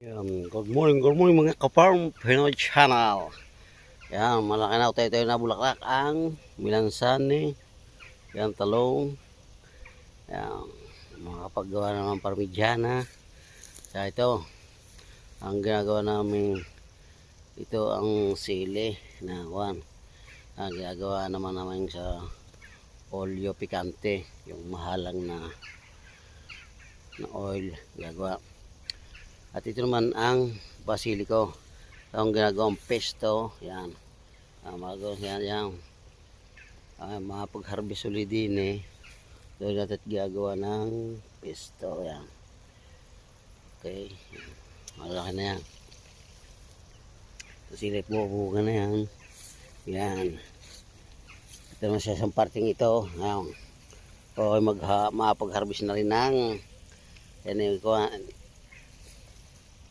Good morning mga ka-farm Pinoy Channel. Yan, malaki na tayo na bulaklak ang milansani. Yan, talong. Yan, makapaggawa naman parmigiana. Kaya ito, ang ginagawa namin, ito ang sili na one. Ang ginagawa naman sa olio picante, yung mahalang na oil gagawa. At ito naman ang basilico. Ang ginagawang pesto. Yan. Yan. Mga pag-harvest ulit din eh. Doon natin gagawa ng pesto. Yan. Okay. Malaki na yan. Silip mo, bunga na yan. Yan. Ito naman sa isang parting ito. Yan. Okay, mapag-harvest na rin ng yan yung